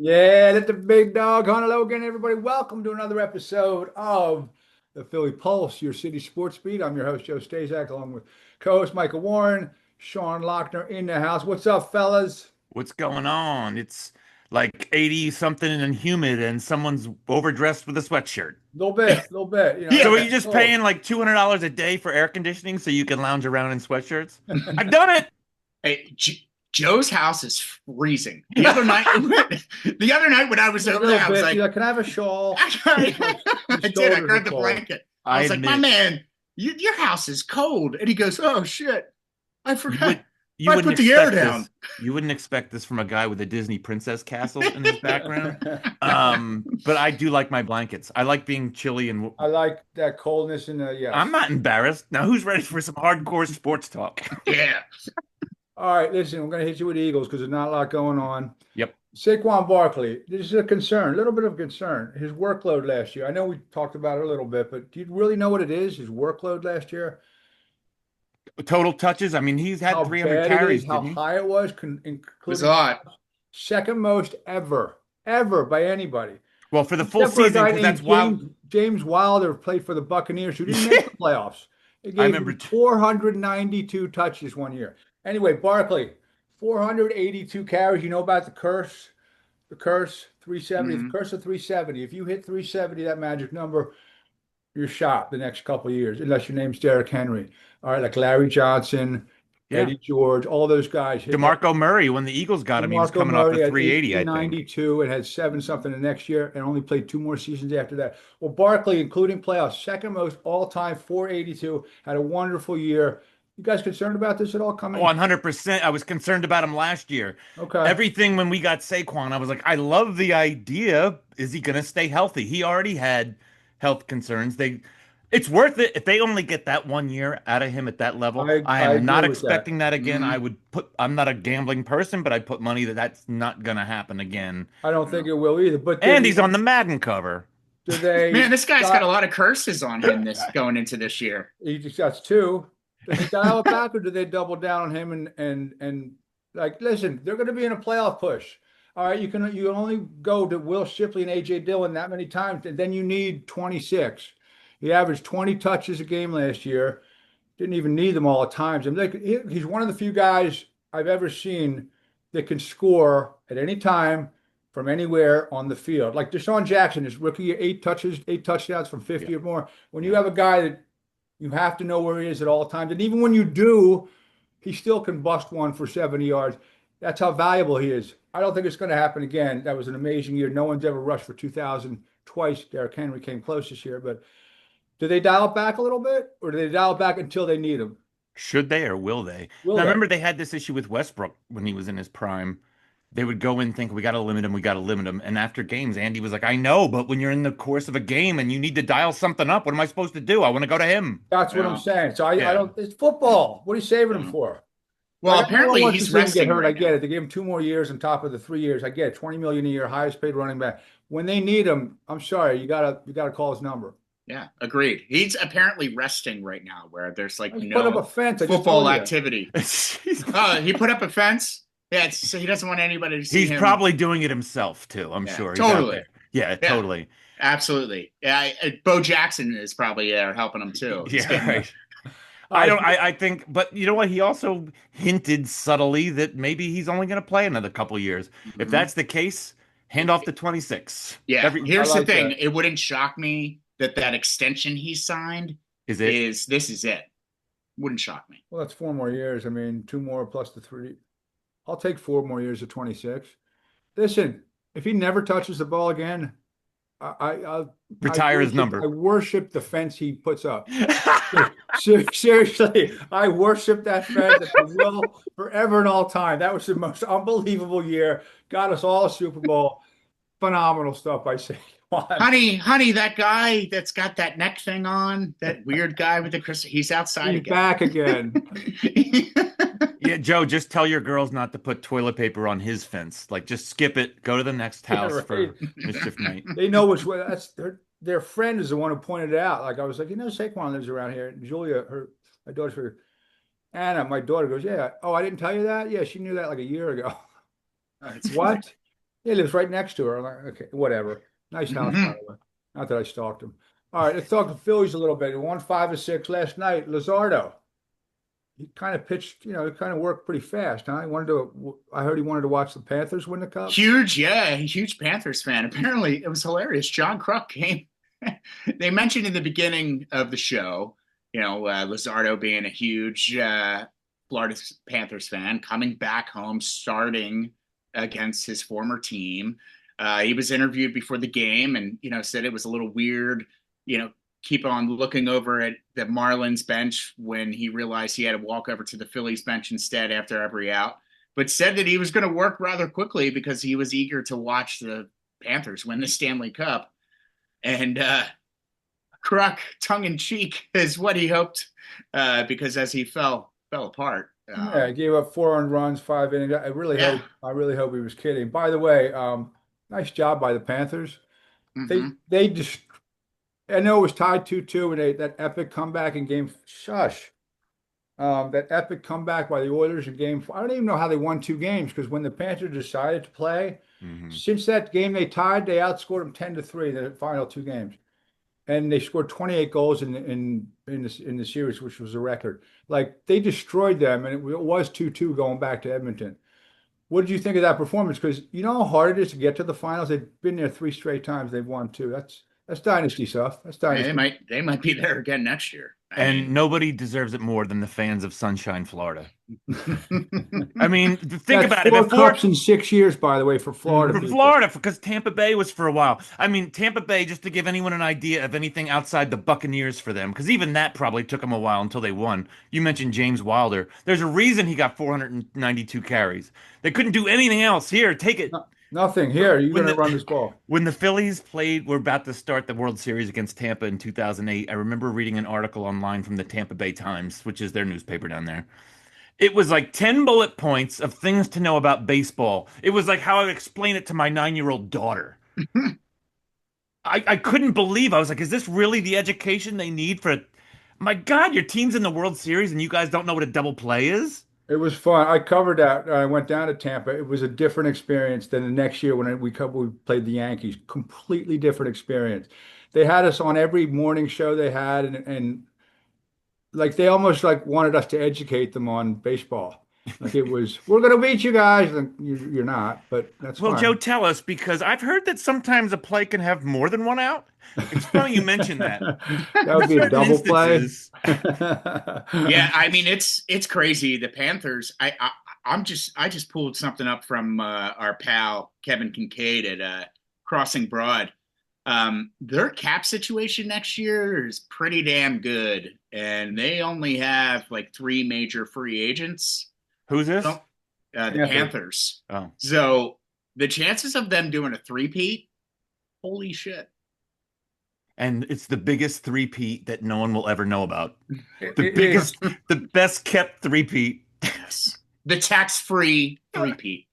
Yeah, let the big dog hunt hello again, everybody. Welcome to another episode of the Philly Pulse, your city sports beat. I'm your host, Joe Stazak, along with co-host Michael Warren, Sean Lochner in the house. What's up, fellas? What's going on? It's like 80 something and humid, and someone's overdressed with a sweatshirt. Little bit. So That's are you just cold. paying like $200 a day for air conditioning so you can lounge around in sweatshirts? I've done it. Hey, Joe's house is freezing. The other night when I was A over there, little I was bit. You're like, like, can I have a shawl? I, His did. I shoulders are grabbed the cold. blanket. I I was like, my admit man, your house is cold. And he goes, oh shit, I you forgot. would you I wouldn't put the air expect down. this. You wouldn't expect this from a guy with a Disney princess castle in his background. But I do like my blankets. I like being chilly and I like that coldness in the I'm yes. not embarrassed. Now who's ready for some hardcore sports talk? Yeah. All right, listen, we're going to hit you with Eagles because there's not a lot going on. Yep. Saquon Barkley, this is a concern, a little bit of concern. His workload last year. I know we talked about it a little bit, but do you really know what it is? His workload last year? Total touches. I mean, he's had How 300 bad it is? carries, How didn't he? high it was, It was including hot. second most ever by anybody, Well, for the full except for a season, guy because named that's wild. James Wilder, played for the Buccaneers, who didn't make the playoffs. They I gave remember. him 492 touches one year. Anyway, Barkley, 482 carries. You know about the curse? The curse, 370, the Mhm. curse of 370. If you hit 370, that magic number, you're shot the next couple of years, unless your name's Derrick Henry. All right, like Larry Johnson, Yeah. Eddie George, all those guys hit that. DeMarco Murray, when the Eagles got him, he was DeMarco coming off Murray the had 380, I think. 1892 and had seven something the next year and only played two more seasons after that. Well, Barkley, including playoffs, second most all time, 482, had a wonderful year. You guys concerned about this at all Oh, coming? 100%. I was concerned about him last year. Okay. Everything when we got Saquon, I was like, I love the idea. Is he going to stay healthy? He already had health concerns. It's worth it if they only get that 1 year out of him at that level. I I am not agree with that. expecting that again. Mhm. I'm not a gambling person, but I put money that that's not going to happen again. I don't think No. it will either. But And he's on the Madden cover. do they Man, this guy's got got a lot of curses on him this going into this year. he just got two. Do they dial it back or do they double down on him and like listen, they're going to be in a playoff push. All right, you only go to Will Shipley and AJ Dillon that many times, and then you need 26. He averaged 20 touches a game last year. Didn't even need them all at times. And he's one of the few guys I've ever seen that can score at any time from anywhere on the field. Like Deshaun Jackson, his rookie year, eight touchdowns from Yeah. 50 or more. When you Yeah. have a guy that you have to know where he is at all times. And even when you do, he still can bust one for 70 yards. That's how valuable he is. I don't think it's going to happen again. That was an amazing year. No one's ever rushed for 2,000 twice. Derrick Henry came close this year. But do they dial it back a little bit or do they dial it back until they need him? Should they or will they? Will Now, they? remember, they had this issue with Westbrook when he was in his prime. They would go in and think, we got to limit him, we got to limit him. And after games, Andy was like, I know, but when you're in the course of a game and you need to dial something up, what am I supposed to do? I want to go to him. That's what I'm Yeah. saying. So I Yeah. don't, it's football. What are you saving him Yeah. for? Well, Like, I know apparently wants to he's see him get resting hurt. I right get now. it. They gave him 2 more years on top of the 3 years. I get it. 20 million a year, highest paid running back. When they need him, I'm sorry, you gotta call his number. Yeah, agreed. He's apparently resting right now, where there's like He's put up a no fence. I just football told you. activity. he's, He put up a fence. Yeah, so he doesn't want anybody to see he's him. probably doing it himself too. I'm Yeah, sure he's out totally. there. Yeah, Yeah, totally. absolutely. Yeah, Bo Jackson is probably there helping him too. He's Yeah, getting the right. All right. I think, but you know what? He also hinted subtly that maybe he's only going to play another couple years. If Mhm. that's the case, hand off the 26. Yeah. Every I Here's the like thing: that. it wouldn't shock me that extension he signed is it? is this is it. Wouldn't shock me. Well, that's 4 more years. I mean, two more plus the three. I'll take 4 more years of 26. Listen, if he never touches the ball again, Retire his number. I worship the fence he puts up. Seriously, I worship that fence at the will forever and all time. That was the most unbelievable year. Got us all a Super Bowl. Phenomenal stuff, I say. Come on. Honey, that guy that's got that neck thing on, that weird guy with the crystal, he's outside He's again. back again. Yeah, Joe, just tell your girls not to put toilet paper on his fence. Like, just skip it. Go to the next Yeah, house right. for mischief night. They know which way. That's their friend is the one who pointed it out. Like I was like, Saquon lives around here. And Julia, my daughter's Anna, my daughter goes, yeah. Oh, I didn't tell you that. Yeah, she knew that like a year ago. It's What? He lives right next to her. I'm like, okay, whatever. Nice house, by Mhm. the way. Not that I stalked him. All right, let's talk the Phillies a little bit. He won 5 of 6 last night. Luzardo, he kind of pitched, he kind of worked pretty fast, huh? I heard he wanted to watch the Panthers win the cup. Huge, yeah, huge Panthers fan. Apparently, it was hilarious. John Kruk came. They mentioned in the beginning of the show, Lizardo being a huge Florida Panthers fan, coming back home, starting against his former team. He was interviewed before the game and, said it was a little weird, you know, keep on looking over at the Marlins bench when he realized he had to walk over to the Phillies bench instead after every out, but said that he was going to work rather quickly because he was eager to watch the Panthers win the Stanley Cup. And Kruk, tongue in cheek, is what he hoped because as he fell apart. Yeah, he gave up 4 earned runs, 5 innings. Yeah. I really hope he was kidding. By the way, nice job by the Panthers. Mm-hmm. They just, I know it was tied 2-2, and that epic comeback in game, shush. That epic comeback by the Oilers in game four. I don't even know how they won 2 games because when the Panthers decided to play, Hmm. since that game they tied, they outscored them 10-3 in the final 2 games. And they scored 28 goals in the series, which was a record. Like they destroyed them, and it was 2-2 going back to Edmonton. What did you think of that performance? Because you know how hard it is to get to the finals. They've been there 3 straight times. They've won 2. That's dynasty stuff. That's They dynasty. might they might be there again next year. I And mean, nobody deserves it more than the fans of Sunshine, Florida. I mean, think That's about it. 4 cups in 6 years, by the way, for Florida For people. Florida, because Tampa Bay was for a while. I mean, Tampa Bay, just to give anyone an idea of anything outside the Buccaneers for them, because even that probably took them a while until they won. You mentioned James Wilder. There's a reason he got 492 carries. They couldn't do anything else. Here, take it. Nothing here. You're When going to run the this ball. when the Phillies were about to start the World Series against Tampa in 2008. I remember reading an article online from the Tampa Bay Times, which is their newspaper down there. It was like 10 bullet points of things to know about baseball. It was like how I would explain it to my 9-year-old daughter. I couldn't believe. I was like, is this really the education they need for my God, your team's in the World Series and you guys don't know what a double play is? It was fun. I covered that. I went down to Tampa. It was a different experience than the next year when we played the Yankees. Completely different experience. They had us on every morning show they had, and like they almost like wanted us to educate them on baseball. Like it was, we're gonna beat you guys, and you're not, but that's Well, Joe, fine. tell us because I've heard that sometimes a play can have more than one out. It's funny you mentioned that. That In would be a certain double play. instances, yeah, I mean it's crazy. The Panthers. I just pulled something up from our pal Kevin Kincaid at Crossing Broad. Their cap situation next year is pretty damn good, and they only have like 3 major free agents. who's this? So, the Panthers. Panthers. Oh, So the chances of them doing a three-peat, holy shit. and it's the biggest three-peat that no one will ever know about. The It is. biggest, the best kept three-peat. Yes. The tax-free three-peat.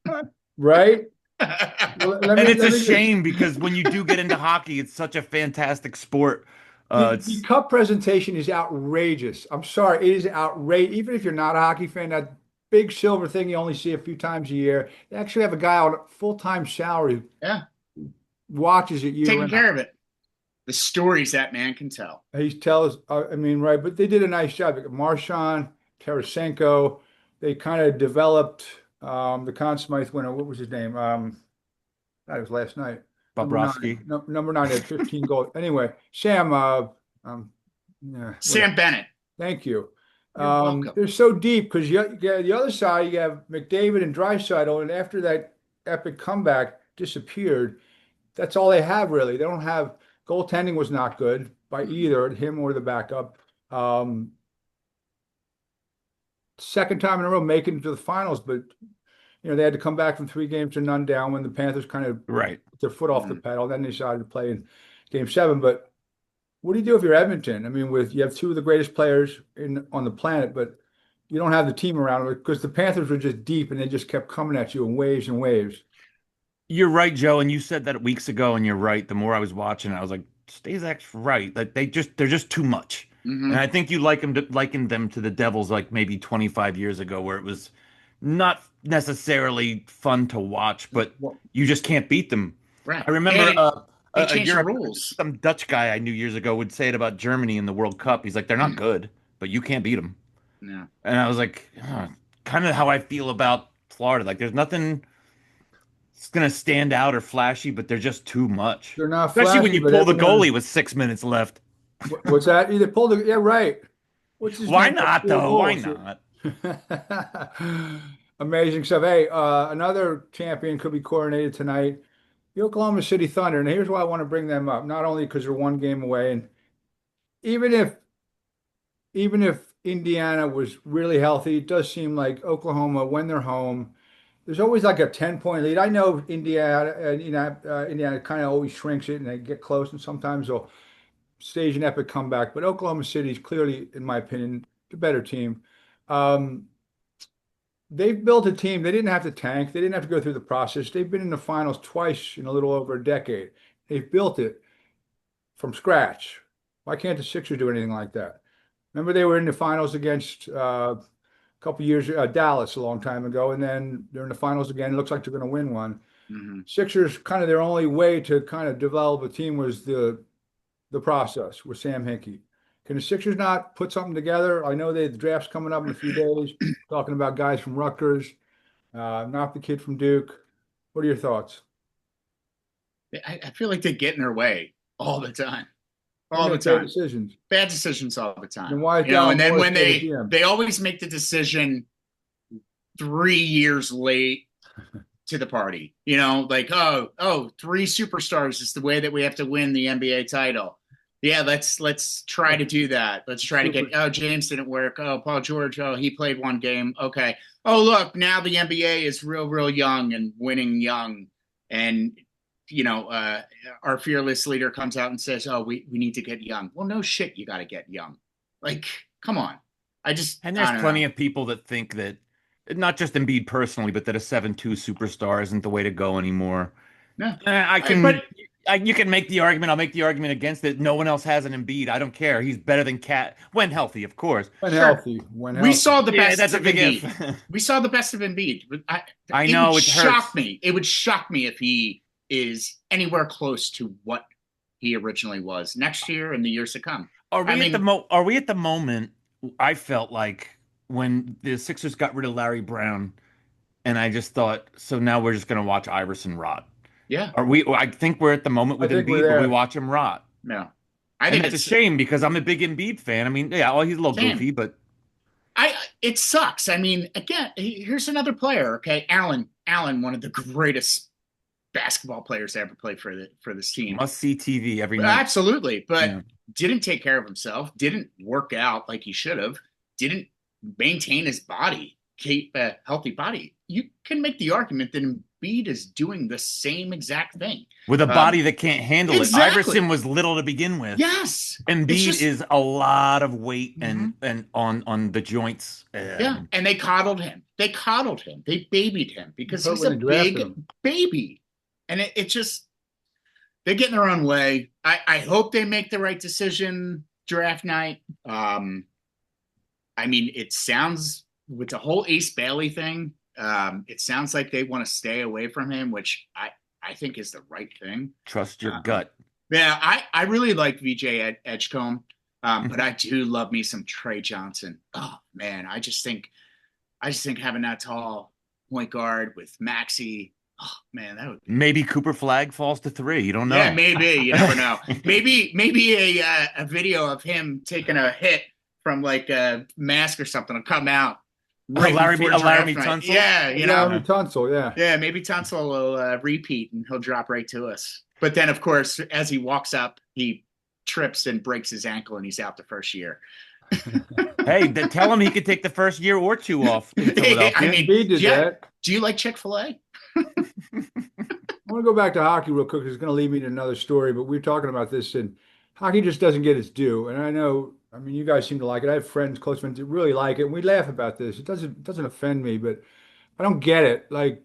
Right? Well, let And me it's a let me just shame because when you do get into hockey, it's such a fantastic sport. the It's cup presentation is outrageous. I'm sorry, it is outrageous. Even if you're not a hockey fan, that big silver thing you only see a few times a year. They actually have a guy on full-time salary Yeah, who watches it year taking round. care of it. The stories that man can tell. He tells, I mean, right, but they did a nice job. Marshawn, Tarasenko, they kind of developed the Conn Smythe winner. What was his name? That was last night. Number nine. Bobrovsky. No, number 9 had 15 goals. Anyway, Sam, yeah, Sam whatever. Bennett, Thank you. you're welcome. They're so deep because the other side, you have McDavid and Draisaitl, and after that epic comeback disappeared, that's all they have really. They don't have goaltending was not good by either him or the backup. Um, Second time in a row making it to the finals, but they had to come back from 3 games to none down when the Panthers kind of Right. put their foot off the Mhm. pedal. Then they decided to play in game 7. But what do you do if you're Edmonton? I mean, with you have 2 of the greatest players on the planet, but you don't have the team around them because the Panthers were just deep and they just kept coming at you in waves and waves. You're right, Joe, and you said that weeks ago, and you're right. The more I was watching, I was like, Stazak's right. Like they're just too much. And Hmm. I think you likened them to the Devils like maybe 25 years ago, where it was not necessarily fun to watch, but Well, you just can't beat them. Right. I remember And they a changed the Europe, rules. some Dutch guy I knew years ago would say it about Germany in the World Cup. He's like, they're not good, but you can't beat them. No. And I was like, kind of how I feel about Florida. Like, there's nothing that's gonna stand out or flashy, but they're just too much. they're not Especially when flashy, you but pull the everyone. goalie with 6 minutes left. What's that? Either pull the, yeah, right. What's his Why name? Got not four though? Why goals. not? Amazing stuff. Hey, another champion could be coronated tonight. The Oklahoma City Thunder. And here's why I want to bring them up. Not only because they're one game away, and even if even if Indiana was really healthy, it does seem like Oklahoma, when they're home, there's always like a 10-point lead. I know Indiana kind of always shrinks it and they get close, and sometimes they'll stage an epic comeback. But Oklahoma City is clearly, in my opinion, the better team. Um, they've built a team. They didn't have to tank. They didn't have to go through the process. They've been in the finals twice in a little over a decade. They've built it from scratch. Why can't the Sixers do anything like that? Remember they were in the finals against a couple years Dallas a long time ago, and then they're in the finals again. It looks like they're going to win one. Hmm. Sixers kind of their only way to kind of develop a team was the process with Sam Hinkie. Can the Sixers not put something together? I know the draft's coming up in a few days. Talking about guys from Rutgers, not the kid from Duke. What are your thoughts? I feel like they get in their way all the time. They All the make bad time. decisions. Bad decisions all the Then time. why is And Daryl then Morey when still the they GM? they always make the decision 3 years late to the party. Like, three superstars is the way that we have to win the NBA title. Yeah, let's try to do that. Let's try to get. Super. Oh, James didn't work. Oh, Paul George. Oh, he played one game. Okay. Oh, look, now the NBA is real young and winning young, and you know, uh, our fearless leader comes out and says, "Oh, we need to get young." Well, no shit, you got to get young. Like, come on. And there's I don't plenty know. of people that think that not just Embiid personally, but that a 7-2 superstar isn't the way to go anymore. No, I but can, you can make the argument. I'll make the argument against it. No one else has an Embiid. I don't care. He's better than Cat when healthy, of course. When sure. healthy, when We healthy. saw the Yeah, best that's a of big if. Embiid. We saw the best of Embiid. I It would know it shock hurts. me. It would shock me if he is anywhere close to what he originally was next year and the years to come. I mean, Are we at the moment I felt like when the Sixers got rid of Larry Brown, and I just thought, so now we're just gonna watch Iverson rot. yeah, Are we? I think we're at the moment I with think we're Embiid where we there. watch him rot. no. I And think that's a it's shame because I'm a big Embiid fan. I mean, yeah, well, he's a little same. goofy, but I It sucks. I mean, again, here's another player. Okay, Allen, one of the greatest basketball players to ever play for this team. must see TV every night. Absolutely, but Yeah. didn't take care of himself, didn't work out like he should have, didn't maintain his body, keep a healthy body. You can make the argument that Embiid is doing the same exact thing. With a Um, body that can't handle it. Iverson exactly. was little to begin with. Yes. It's Embiid just is a lot of weight mhm. and on the joints. Yeah, and they coddled him. They coddled him. They babied him because Hurt he's when a they drafted big him. baby. And it just they get in their own way. I hope they make the right decision draft night. I mean, it sounds with the whole Ace Bailey thing, it sounds like they want to stay away from him, which I think is the right thing. Trust your Um, gut. yeah, I really like VJ Edgecombe, but I do love me some Trey Johnson. Oh man, I just think having that tall point guard with Maxi, oh man, that would be Maybe Cooper Flag falls to 3. You don't yeah, know. maybe you never know. Maybe a video of him taking a hit from like a mask or something will come out right before A Laramie draft night. Tunsil. Yeah, Laramie Tunsil, yeah. yeah, maybe Tunsil will repeat and he'll drop right to us. But then, of course, as he walks up, he trips and breaks his ankle, and he's out the first year. Hey, tell him he could take the first year or two off in I Philadelphia. mean, Embiid did yeah. that. Do you like Chick-fil-A? I want to go back to hockey real quick. It's going to lead me to another story, but we were talking about this, and hockey just doesn't get its due. And I know, I mean, you guys seem to like it. I have friends, close friends that really like it, and we laugh about this. It doesn't offend me, but I don't get it. Like,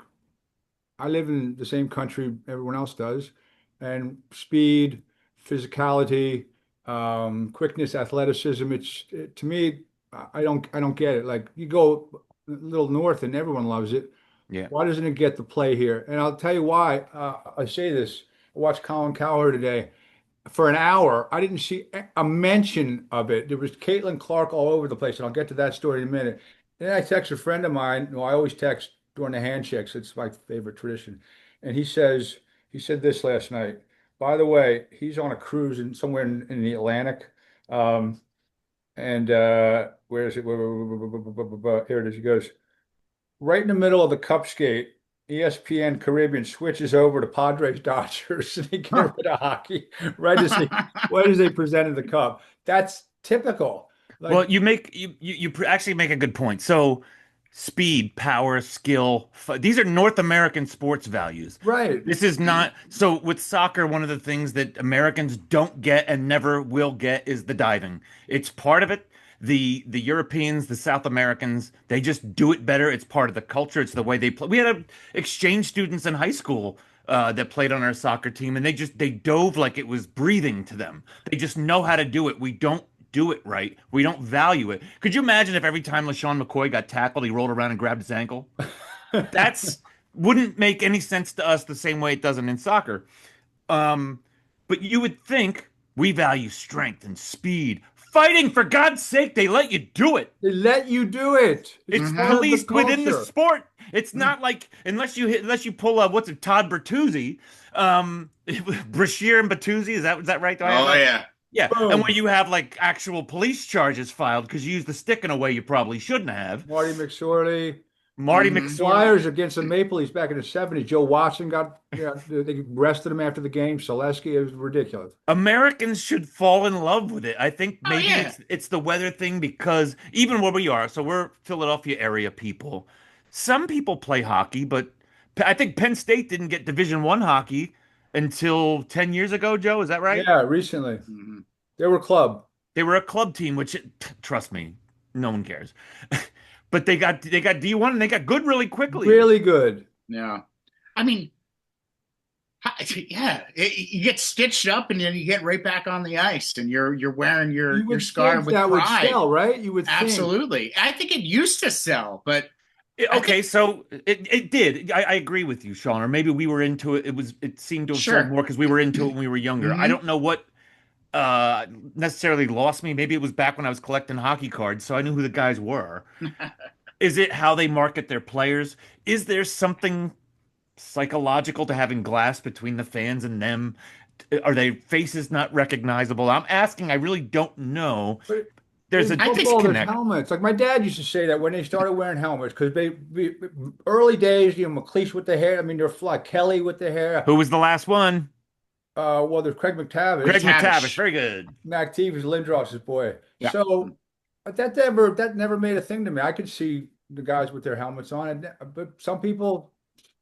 I live in the same country everyone else does, and speed, physicality, quickness, athleticism. To me, I don't get it. Like you go a little north and everyone loves it. Yeah. Why doesn't it get the play here? And I'll tell you why. I say this. I watched Colin Cowherd today for an hour. I didn't see a mention of it. There was Caitlin Clark all over the place, and I'll get to that story in a minute. And then I text a friend of mine who I always text during the handshakes. It's my favorite tradition. And he said this last night. By the way, he's on a cruise somewhere in the Atlantic. Um, and where is it? Here it is. He goes, right in the middle of the Cup skate, ESPN Caribbean switches over to Padres Dodgers and they get rid of hockey right as they presented the cup. That's typical. Well, you actually make a good point. So, speed, power, skill, these are North American sports values. Right. This is not so with soccer, one of the things that Americans don't get and never will get is the diving. It's part of it. The Europeans, the South Americans, they just do it better. It's part of the culture. It's the way they play. We had exchange students in high school that played on our soccer team, and they dove like it was breathing to them. They just know how to do it. We don't do it right. We don't value it. Could you imagine if every time LaShawn McCoy got tackled, he rolled around and grabbed his ankle? That's wouldn't make any sense to us the same way it doesn't in soccer. Um, but you would think we value strength and speed. Fighting, for God's sake, they let you do it. They let you do it. It's part of the policed within the culture. sport. It's not like unless you pull a what's it, Todd Bertuzzi, Brashear and Bertuzzi. Is that right? Do I have Oh that? yeah. Yeah, Boom. and when you have like actual police charges filed because you used the stick in a way you probably shouldn't have. Marty McSorley. Marty Mhm. McSorley. Flyers against the Maple Leafs back in the 70s. Joe Watson they arrested him after the game. Selesky, it was ridiculous. Americans should fall in love with it. I think Oh, maybe yeah. it's the weather thing because even where we are, so we're Philadelphia area people. Some people play hockey, but I think Penn State didn't get Division I hockey until 10 years ago, Joe. Is that right? Yeah, recently. Mhm. They were club. They were a club team, which trust me, no one cares. But they got D1 and they got good really quickly. Really good. Yeah. I mean, yeah, you get stitched up and then you get right back on the ice and you're wearing You your would scar think with that would pride. sell, right? You would think. Absolutely. I think it used to sell, but I Okay, so it did. I agree with you, Sean. Or maybe we were into it. It seemed to have Sure. sold more because we were into it when we were younger. I Mhm. don't know what necessarily lost me. Maybe it was back when I was collecting hockey cards, so I knew who the guys were. Is it how they market their players? Is there something psychological to having glass between the fans and them? Are they faces not recognizable? I'm asking. I really don't know. But There's in a football, there's disconnect. helmets. Like my dad used to say that when they started wearing helmets, because early days, McLeish with the hair. I mean, they're fly Kelly with the hair. Who was the last one? Well, there's Craig McTavish. Greg McTavish. McTavish. Very good. Mac Teves, Lindros's boy. Yeah. So that never made a thing to me. I could see the guys with their helmets on, but some people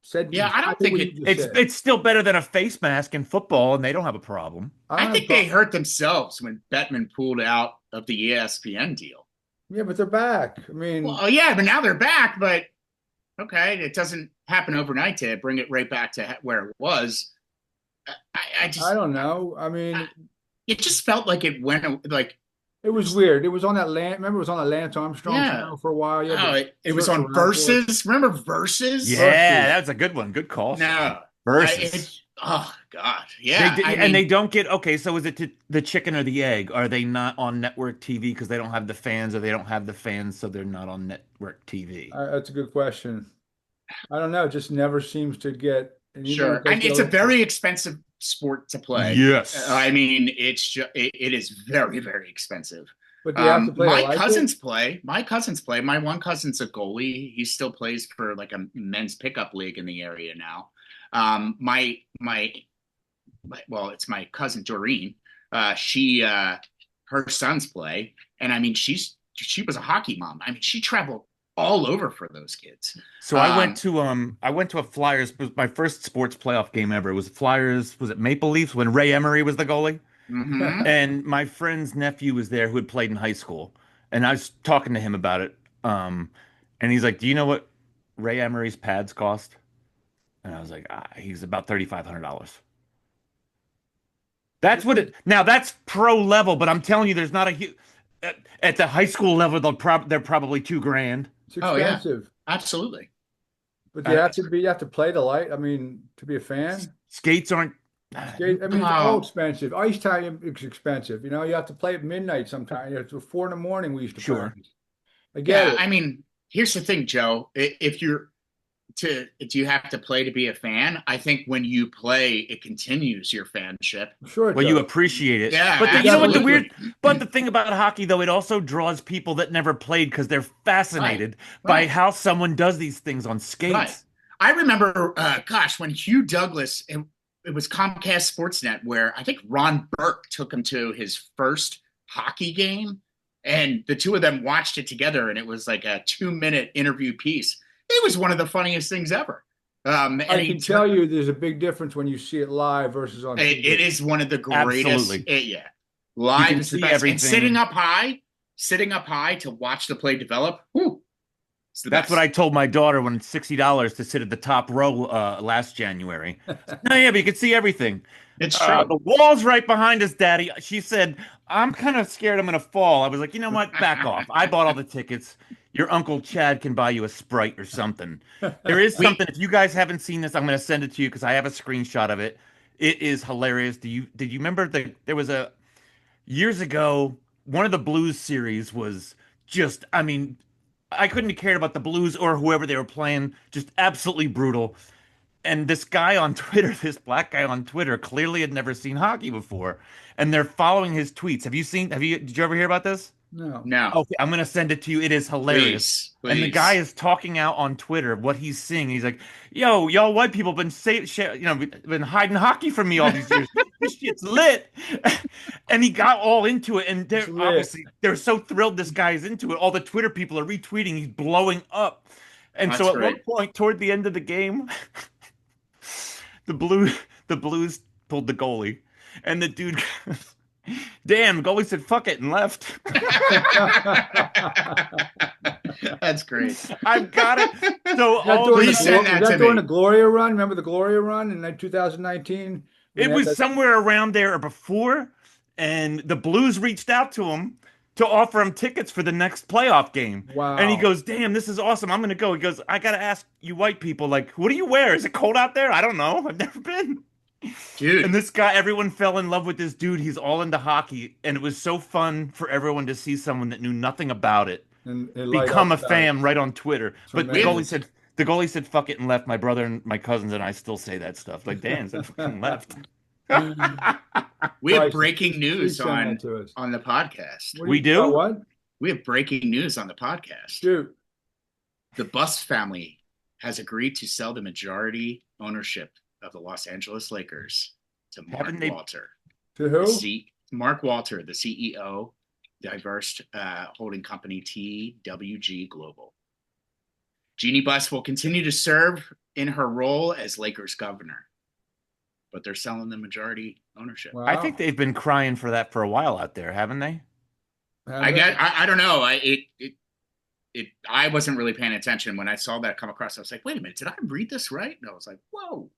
said, Yeah, I don't exactly think what it- you just said. It's still better than a face mask in football, and they don't have a problem. I don't think have they hurt themselves when Bettman pulled out of the ESPN deal. Yeah, but they're back. I mean, Well, yeah, but now they're back, but okay, it doesn't happen overnight to bring it right back to where it was. I just, I don't know. I mean, it just felt like it went like, it was weird. It was on that remember it was on that Lance Armstrong Yeah. channel for a while. You had oh, to it was search on around for it. Versus. Remember Versus? Yeah, that's a good one. Good call. No. Versus. Oh, God. Yeah. I And mean, they don't get okay. So is it the chicken or the egg? Are they not on network TV because they don't have the fans, or they don't have the fans, so they're not on network TV? That's a good question. I don't know. It just never seems to get. And even sure. if they And it's a go- very expensive sport to play. Yes. I mean, it is very, very expensive. But they have to play. My like cousins play. My cousins play. My one cousin's a goalie. He still plays for like a men's pickup league in the area now. Well, it's my cousin Doreen. Her sons play, and I mean, she was a hockey mom. I mean, she traveled all over for those kids. So I went to a Flyers. It was my first sports playoff game ever. It was Flyers. Was it Maple Leafs when Ray Emery was the goalie? Mhm. And my friend's nephew was there who had played in high school, and I was talking to him about it. And he's like, "Do you know what Ray Emery's pads cost?" And I was like, "He's about $3,500." That's what it. Now that's pro level, but I'm telling you, there's not a huge. At the high school level, they're probably $2,000. It's Oh, yeah. expensive. Absolutely. But you have to play the light. I mean, to be a fan. Skates aren't. I mean, it's all expensive. Ice time is expensive. You have to play at midnight sometimes. It's 4 in the morning we used to Sure. practice. I get Yeah, it. I mean, here's the thing, Joe. If you're do you have to play to be a fan? I think when you play, it continues your fanship. Sure it Well, you does. appreciate it. Yeah, But you know what absolutely. but the thing about hockey though, it also draws people that never played because they're Right, fascinated by right, how someone does these things on right. skates. I remember, gosh, when Hugh Douglas, it was Comcast Sportsnet, where I think Ron Burke took him to his first hockey game, and the two of them watched it together, and it was like a 2-minute interview piece. It was one of the funniest things ever. And I can tell you there's a big difference when you see it live versus on TV. it is one of the greatest. Absolutely. Yeah, You live can is the see best. And everything. sitting up high to watch the play develop. Whew, it's the That's best. what I told my daughter when it's $60 to sit at the top row last January. No, yeah, but you can see everything. It's true. The wall's right behind us, Daddy. She said, I'm kind of scared I'm going to fall. I was like, you know what? Back off. I bought all the tickets. Your Uncle Chad can buy you a Sprite or something. There is something. If you guys haven't seen this, I'm going to send it to you because I have a screenshot of it. It is hilarious. Did you remember there was a years ago, one of the Blues series was just, I mean, I couldn't have cared about the Blues or whoever they were playing, just absolutely brutal. And this guy on Twitter, this black guy on Twitter, clearly had never seen hockey before, and they're following his tweets. Did you ever hear about this? No. No, Okay, I'm gonna send it to you. It is hilarious. please. And the guy is talking out on Twitter what he's seeing. He's like, "Yo, y'all white people been hiding hockey from me all these years. This shit's lit." And he got all into it, and It's they're lit. obviously they're so thrilled this guy's into it. All the Twitter people are retweeting. He's blowing up. And That's so at one great. point toward the end of the game, the Blues pulled the goalie, and the dude goes, "Damn, goalie said fuck it and left." That's great. I've got it. So Please send that was to that during me. the Gloria run? Remember the Gloria run in like 2019? it was somewhere around there or before, and the Blues reached out to him to offer him tickets for the next playoff game. And he Wow. goes, "Damn, this is awesome. I'm gonna go." He goes, "I gotta ask you white people, like, what do you wear? Is it cold out there? I don't know. I've never been." Dude, And this guy, everyone fell in love with this dude. He's all into hockey, and it was so fun for everyone to see someone that knew nothing about it And it light become up a fan right on Twitter. But Tremendous. the goalie said fuck it and left. My brother and my cousins and I still say that stuff. Like, Dan said fucking left. we have Bryce, breaking please news send that to us. on the podcast. We do? What? We have breaking news on the podcast. Shoot. The Bus family has agreed to sell the majority ownership of the Los Angeles Lakers to Mark Walter. To who? Mark Walter, the CEO, diverse holding company TWG Global. Jeannie Buss will continue to serve in her role as Lakers governor, but they're selling the majority ownership. Wow. I think they've been crying for that for a while out there, haven't they? I don't know. I wasn't really paying attention when I saw that come across. I was like, wait a minute, did I read this right? And I was like, whoa.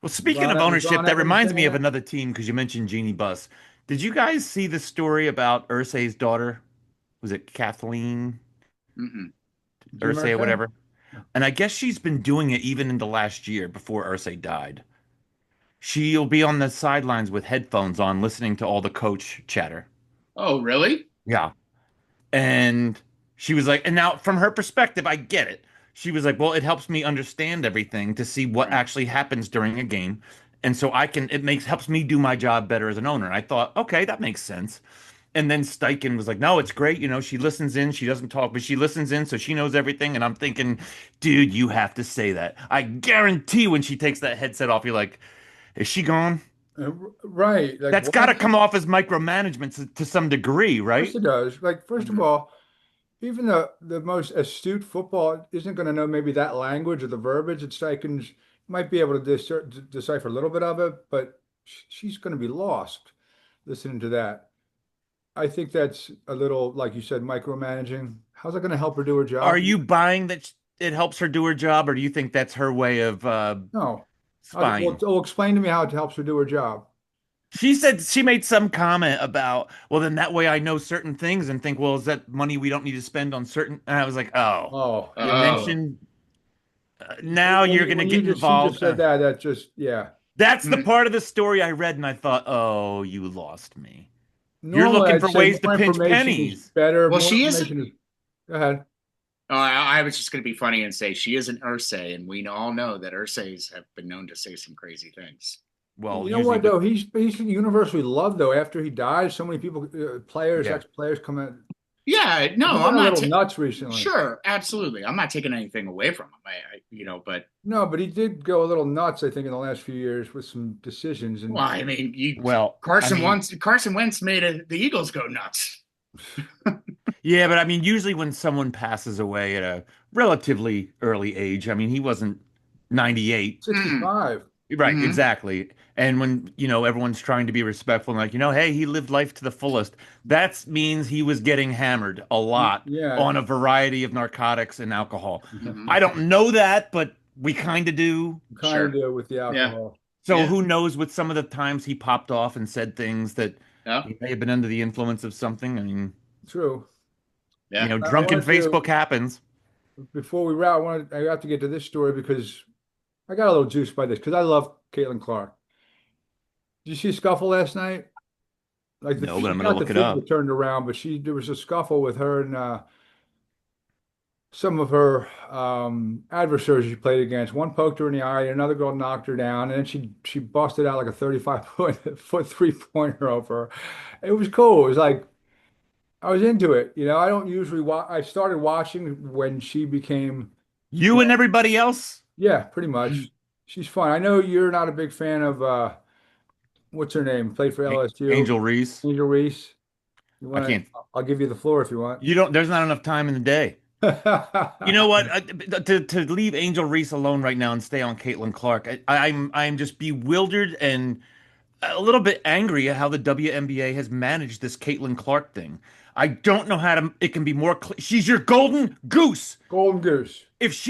Well, speaking of ownership, that reminds me of another team because you mentioned Jeannie Buss. Did you guys see the story about Ursay's daughter? Was it Kathleen? Ursay or whatever? And I guess she's been doing it even in the last year before Ursay died. She'll be on the sidelines with headphones on listening to all the coach chatter. Oh, really? Yeah. And she was like, and now from her perspective, I get it. She was like, well, it helps me understand everything to see what actually happens during a game. And so helps me do my job better as an owner. And I thought, okay, that makes sense. And then Steichen was like, no, it's great. You know, she listens in. She doesn't talk, but she listens in. So she knows everything. And I'm thinking, dude, you have to say that. I guarantee when she takes that headset off, you're like, is she gone? Right. Like, That's got to come off as micromanagement to some degree, right? Yes, it does. Like, first of all, even the most astute football isn't going to know maybe that language or the verbiage. It's Steichen's might be able to decipher a little bit of it, but she's going to be lost listening to that. I think that's a little, like you said, micromanaging. How's that going to help her do her job? Are you buying that it helps her do her job, or do you think that's her way of No. spying? Well, explain to me how it helps her do her job. She said she made some comment about, well, then that way I know certain things and think, well, is that money we don't need to spend on certain? And I was like, oh, Oh, you mentioned Now you're going to When get you just involved. said that, that just yeah. That's the Mm. part of the story I read, and I thought, oh, you lost me. You're Normally, looking I'd for say ways to more pinch information is pennies. better. Well, More she isn't. information is. Go ahead. Oh, I was just going to be funny and say she is an Ursay, and we all know that Ursays have been known to say some crazy things. Well, You know usually what with though? He's universally loved though. After he died, so many people, players, yeah. ex-players, come in. Yeah, no, He I'm went a not. little nuts recently. Sure, absolutely. I'm not taking anything away from him. But No, but he did go a little nuts, I think, in the last few years with some decisions. well, And I mean, Well, I Carson mean, Wentz, Carson Wentz made the Eagles go nuts. yeah, but I mean, usually when someone passes away at a relatively early age, I mean, he wasn't 98. Mm. 65. Right, Hmm. exactly. And when, everyone's trying to be respectful and like, hey, he lived life to the fullest. That means he was getting hammered a lot Yeah. on a variety of narcotics and alcohol. Hmm. I don't know that, but we kind of do. Kind of Sure. do it with the Yeah. alcohol. So Yeah. who knows with some of the times he popped off and said things that Yeah. he may have been under the influence of something. I mean, True. Yeah. I drunken wanted to, Facebook happens. before we wrap, I have to get to this story because I got a little juiced by this because I love Caitlin Clark. Did you see a scuffle last night? Like No, but she I'm going to got the look it figure up. turned around, but there was a scuffle with her and some of her adversaries she played against. One poked her in the eye, another girl knocked her down, and then she busted out like a 35 foot 3-pointer over her. It was cool. It was like I was into it. I don't usually watch. I started watching when she became, you You and know, everybody else? yeah, pretty much. She's fun. I know you're not a big fan of what's her name? Played for LSU, Angel Reese. Angel Reese. You I want can't. to? I'll give you the floor if you want. You don't. There's not enough time in the day. You know what? To leave Angel Reese alone right now and stay on Caitlin Clark, I'm just bewildered and a little bit angry at how the WNBA has managed this Caitlin Clark thing. I don't know how to. It can be more. She's your golden goose. Golden Goose. If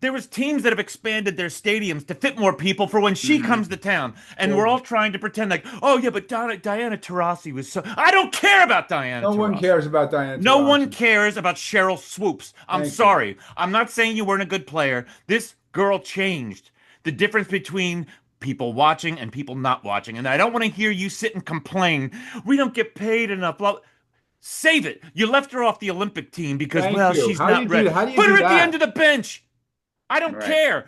there was teams that have expanded their stadiums to fit more people for when she comes Hmm. to town, and we're Golden. all trying to pretend like, oh yeah, but Diana Taurasi was so. I don't care about Diana No one Taurasi. cares about Diana No one Taurasi. cares about Cheryl Swoops. I'm Thank you. sorry. I'm not saying you weren't a good player. This girl changed the difference between people watching and people not watching. And I don't want to hear you sit and complain. We don't get paid enough. Blah. Save it. You left her off the Olympic team because, Thank well, you. she's not ready. How do you Put do her at the end that? of the bench. I don't Right. care.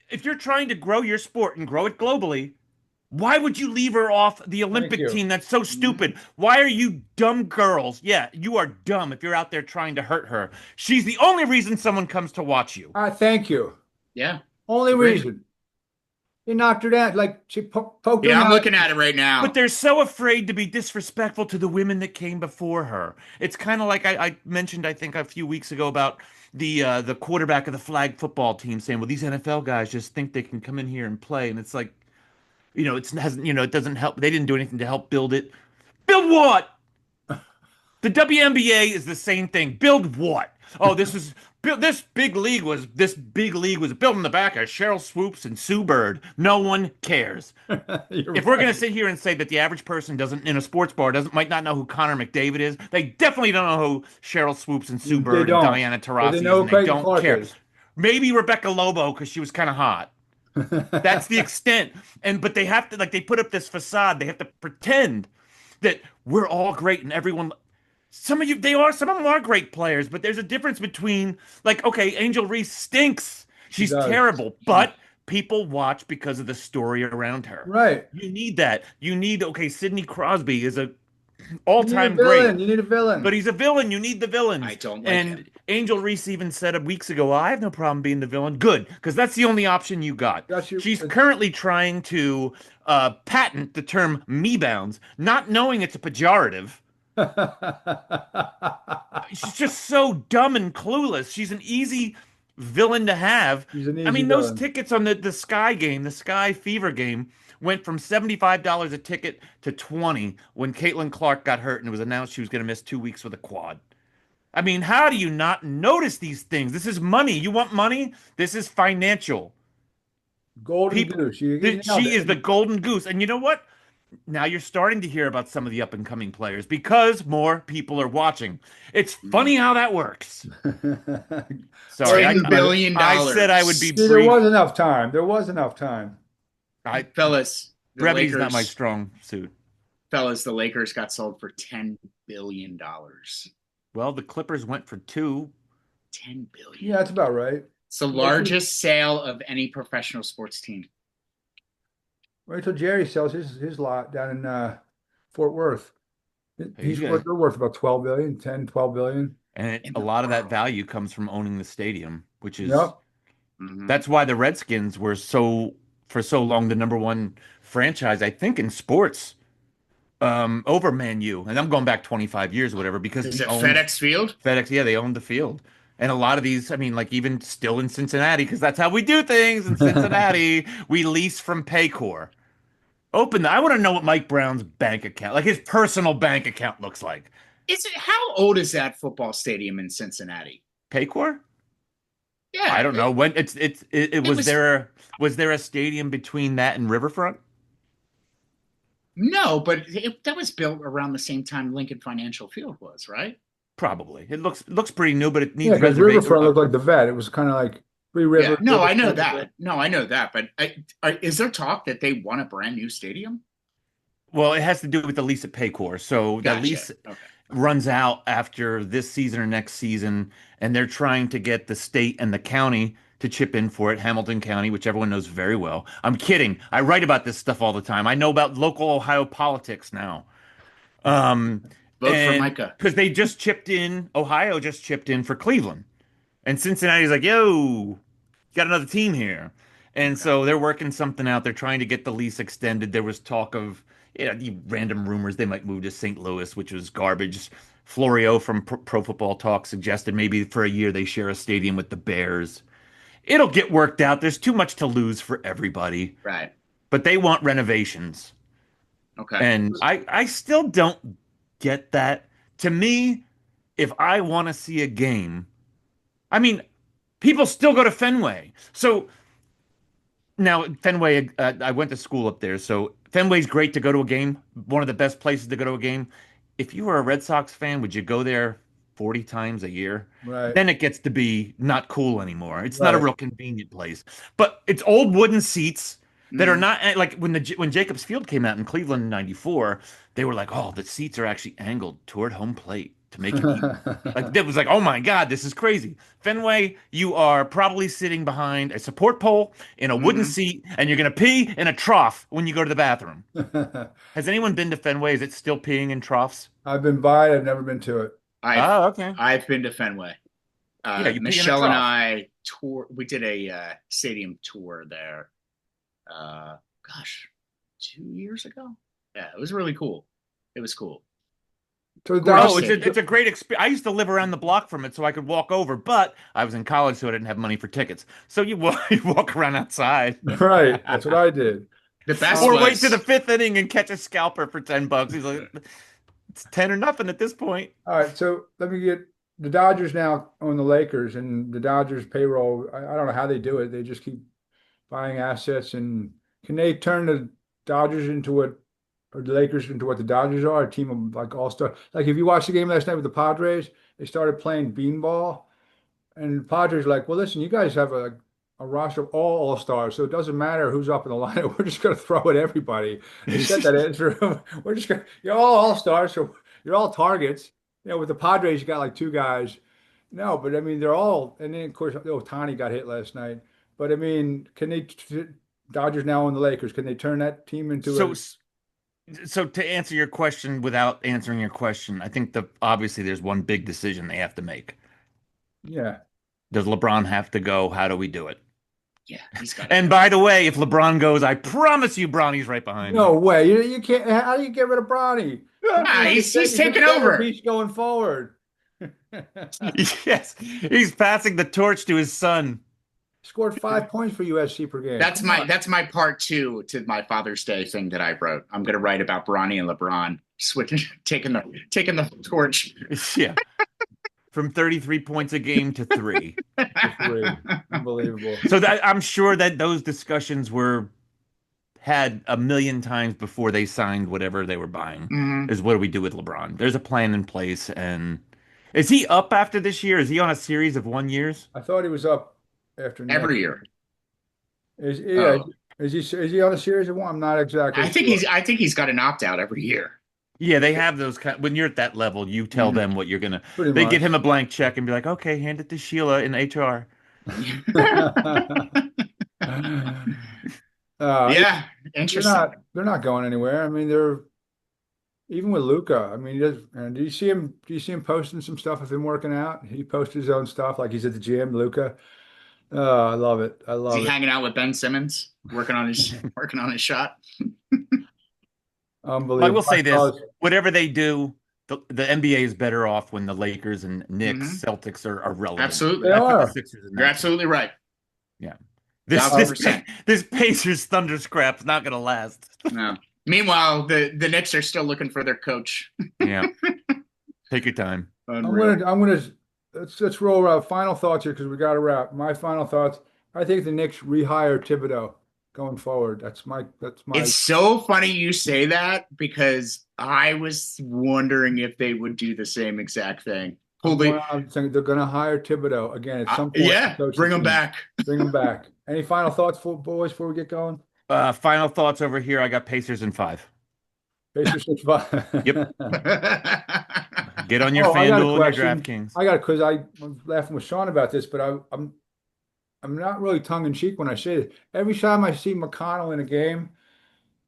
If you're trying to grow your sport and grow it globally, why would you leave her off the Thank Olympic you. team? That's so Hmm. stupid. Why are you dumb girls? Yeah, you are dumb if you're out there trying to hurt her. She's the only reason someone comes to watch you. Thank you. Yeah. Only Agreed. reason. He knocked her down. Like she poked her in Yeah, the I'm eye. looking at it right But now. they're so afraid to be disrespectful to the women that came before her. It's kind of like I mentioned, I think, a few weeks ago about the quarterback of the flag football team saying, "Well, these NFL guys just think they can come in here and play," and it's like, it doesn't help. They didn't do anything to help build it. Build what? The WNBA is the same thing. Build what? Oh, this big league was built in the back of Cheryl Swoops and Sue Bird. No one cares. You're If we're gonna right. sit here and say that the average person doesn't in a sports bar doesn't might not know who Connor McDavid is, they definitely don't know who Cheryl Swoops and Sue They Bird and don't. Diana But they Taurasi is, know and who they Clayton don't Clark care. is. Maybe Rebecca Lobo because she was kind of hot. That's the extent. But they have to they put up this facade. They have to pretend that we're all great and everyone. Some of them are great players, but there's a difference between okay, Angel Reese stinks. She She's does. terrible, but people watch because of the story around her. Right. You need that. You need okay, Sidney Crosby is a You need a all-time great. villain. You need a But villain. he's a villain. You need the I villains. don't like And him. Angel Reese even said weeks ago, I have no problem being the villain. Good, because that's the only option you got. That's you. She's currently trying to patent the term me bounds, not knowing it's a pejorative. She's just so dumb and clueless. She's an easy villain to have. He's an I easy mean, those villain. tickets on the Sky game, the Sky Fever game, went from $75 a ticket to 20 when Caitlin Clark got hurt and it was announced she was going to miss 2 weeks with a quad. I mean, how do you not notice these things? This is money. You want money? This is financial. Golden People, Goose. You nailed she is the it. golden goose. And you know what? Now you're starting to hear about some of the up and coming players because more people are watching. It's Mhm. funny how that works. Well, Sorry, $10 billion. I said I would be see, there was brief. enough time. There was enough time. I Fellas, the brevity's not my Lakers, strong suit. the Lakers got sold for $10 billion. Well, the Clippers went for two. 10 billion. Yeah, that's about right. It's the Wait till, largest sale of any professional sports team. wait till Jerry sells his lot down in Fort Worth. He's got, They're worth about 12 billion, 10, 12 billion. and In a the lot of that world. value comes from owning the stadium, which is Yep. Mhm. that's why the Redskins were for so long the number one franchise, I think, in sports, over Man U. And I'm going back 25 years or whatever because Is he it owns FedEx Field? FedEx. Yeah, they owned the field. And a lot of these, I mean, like even still in Cincinnati, because that's how we do things in Cincinnati, we lease from Paycor. I want to know what Mike Brown's bank account, like his personal bank account looks like. Is it how old is that football stadium in Cincinnati? Paycor? I Yeah, don't know when it it was was there a stadium between that and Riverfront? no, but that was built around the same time Lincoln Financial Field was, right? Probably. It looks pretty new, but it Yeah, needs because reservation. Riverfront looked like the vet. It was kind of like Three Yeah, River, no, I know Riverfront. that. No, I know that. But is there talk that they want a brand new stadium? Well, it has to do with the lease at Paycor. So that Gotcha. lease Okay. runs out after this season or next season, and they're trying to get the state and the county to chip in for it, Hamilton County, which everyone knows very well. I'm kidding. I write about this stuff all the time. I know about local Ohio politics now. Um, Vote for and Micah. because they just chipped in, Ohio just chipped in for Cleveland. And Cincinnati's like, yo, got another team here. And Okay. so they're working something out. They're trying to get the lease extended. There was talk of, random rumors they might move to St. Louis, which was garbage. Florio from Pro Football Talk suggested maybe for a year they share a stadium with the Bears. It'll get worked out. There's too much to lose for everybody, Right. but they want renovations. Okay. And I still don't get that. To me, if I want to see a game, I mean, people still go to Fenway. So now Fenway, I went to school up there, so Fenway's great to go to a game. One of the best places to go to a game. If you were a Red Sox fan, would you go there 40 times a year? Right, Then it gets to be not cool anymore. It's not a right. real convenient place. But it's old wooden seats that are Mhm. not like when Jacobs Field came out in Cleveland in '94, they were like, "Oh, the seats are actually angled toward home plate to make it even." Like that was like, "Oh my God, this is crazy." Fenway, you are probably sitting behind a support pole in a wooden Mhm. seat, and you're gonna pee in a trough when you go to the bathroom. Has anyone been to Fenway? Is it still peeing in troughs? I've been by it. I've never been to it. I've Oh, okay. I've been to Fenway. Yeah, you pee in a Michelle and trough. I we did a stadium tour there. Gosh, 2 years ago. Yeah, it was really cool. It was cool. So the Gorgeous Oh, Dodgers, stadium. it's a great experience. I used to live around the block from it, so I could walk over. But I was in college, so I didn't have money for tickets. So you walk around outside, right? That's what I did. The best or wait to the was fifth inning and catch a scalper for $10. He's like, it's 10 or nothing at this point. All right, so let me get the Dodgers now own the Lakers, and the Dodgers payroll. I don't know how they do it. They just keep buying assets, and can they turn the Dodgers into what, or the Lakers into what the Dodgers are, a team of like all-star. Like if you watched the game last night with the Padres, they started playing beanball, and the Padres are like, well, listen, you guys have a roster of all all-stars, so it doesn't matter who's up in the lineup. We're just going to throw at everybody. They said that answer. We're just going, you're all all-stars, so you're all targets. You know, with the Padres, you got like two guys. No, but I mean, they're all, and then of course, Tani got hit last night. But I mean, can they, Dodgers now on the Lakers, can they turn that team into So, a, so to answer your question without answering your question, I think obviously there's one big decision they have to make. yeah. Does LeBron have to go? How do we do it? yeah, he's got to And go. by the way, if LeBron goes, I promise you, Bronny's right behind No him. way. You can't, how do you get rid of Bronny? Nah, he's He's a taking over. centerpiece going forward. Yes, he's passing the torch to his son. Scored 5 points for USC per game. That's Come my on. that's my part two to my Father's Day thing that I wrote. I'm gonna write about Bronny and LeBron switching, taking the torch. Yeah, from 33 points a game to three. For free. Unbelievable. So I'm sure that those discussions were had a million times before they signed whatever they were buying. Mhm. Is what do we do with LeBron? There's a plan in place, and is he up after this year? Is he on a series of 1 years? I thought he was up after next. Every year. Yeah, Oh, is he on a series of one? I'm not exactly sure. I think he's got an opt out every year. Yeah, they have those kind. When you're at that level, you tell them what you're gonna. Pretty They give much. him a blank check and be like, "Okay, hand it to Sheila in HR." Yeah, They're interesting. not going anywhere. I mean, they're even with Luca. I mean, and do you see him? Do you see him posting some stuff of him working out? He posted his own stuff, like he's at the gym. Luca. Oh, I love it. I Is he love it. hanging out with Ben Simmons, working on his shot? I will Unbelievable. say this: whatever they do, the NBA is better off when the Lakers and Knicks, Celtics are relevant. Absolutely, They I put are. the Sixers in You're that. absolutely right. Yeah. 1,000%. This Pacers Thunder scrap's not gonna last. No. Meanwhile, the Knicks are still looking for their coach. Yeah. Take your time. Unreal. I'm gonna let's roll around final thoughts here because we got to wrap. My final thoughts. I think the Knicks rehire Thibodeau going forward. That's my. It's so funny you say that because I was wondering if they would do the same exact thing. I'm saying they're going to hire Thibodeau again at some point. Yeah, bring him back. Bring him back. Any final thoughts, for boys, before we get going? Final thoughts over here. I got Pacers in 5. Pacers 6-5. Yep. Get on your I got a FanDuel and your question. DraftKings. I got because I was laughing with Sean about this, but I'm not really tongue in cheek when I say it. Every time I see McConnell in a game,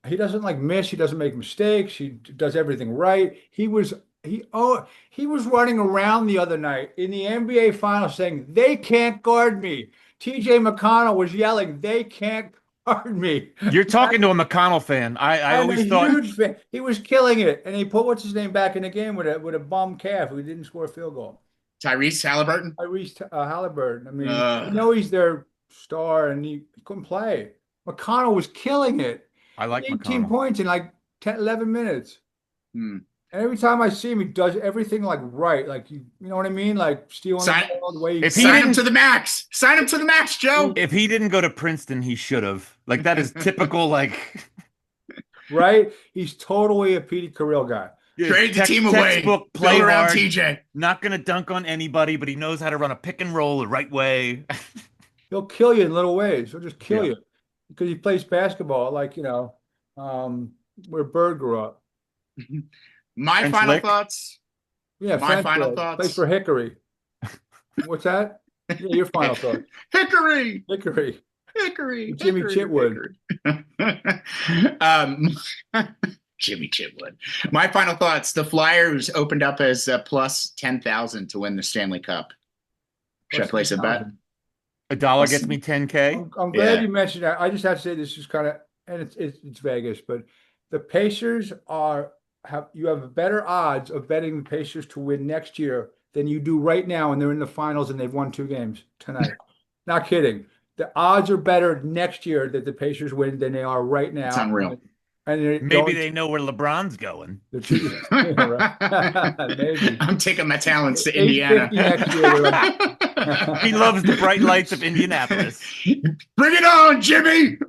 he doesn't like miss. He doesn't make mistakes. He does everything right. He was running around the other night in the NBA Finals saying they can't guard me. TJ McConnell was yelling, "They can't guard me." You're talking to a McConnell fan. I always thought huge fan. He was killing it, and he put what's his name back in the game with a bum calf who didn't score a field goal. Tyrese Halliburton. Halliburton. I mean, he's their star, and he couldn't play. McConnell was killing it. I like 18 McConnell. points in like 10, 11 minutes. And every time I see him, he does everything like right. Like you know what I mean? Like stealing the ball the way sign him to the max. Sign him to the max, Joe. If he didn't go to Princeton, he should have. Like that is typical. Like right? He's totally a Petey Carrill guy. Trade the team away. Textbook play around hard. TJ. Not gonna dunk on anybody, but he knows how to run a pick and roll the right way. He'll kill you in little ways. He'll just kill you because he plays basketball like where Bird grew up. My French final lick? thoughts. Yeah, my final thoughts. Plays for Hickory. What's that? Yeah, your final thought. Hickory. Jimmy Chitwood. Jimmy Chitwood. My final thoughts. The Flyers opened up as plus 10,000 to win the Stanley Cup. Should I place a bet? $1 gets me 10K. I'm glad you mentioned that. I just have to say this is kind of, and it's Vegas, but the Pacers you have better odds of betting the Pacers to win next year than you do right now, and they're in the finals and they've won 2 games tonight. Not kidding. The odds are better next year that the Pacers win than they are right now. It's unreal. And maybe they know where LeBron's going. Maybe. I'm taking my talents to Indiana. Next year, He loves the bright lights of Indianapolis. Bring it on, Jimmy!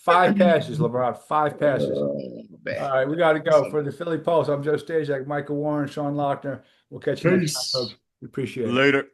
5 passes, LeBron. 5 passes. All right, we got to go. For the Philly Pulse, I'm Joe Stasiak, Michael Warren, Sean Lochner. We'll catch you next time, folks. We appreciate it. Later.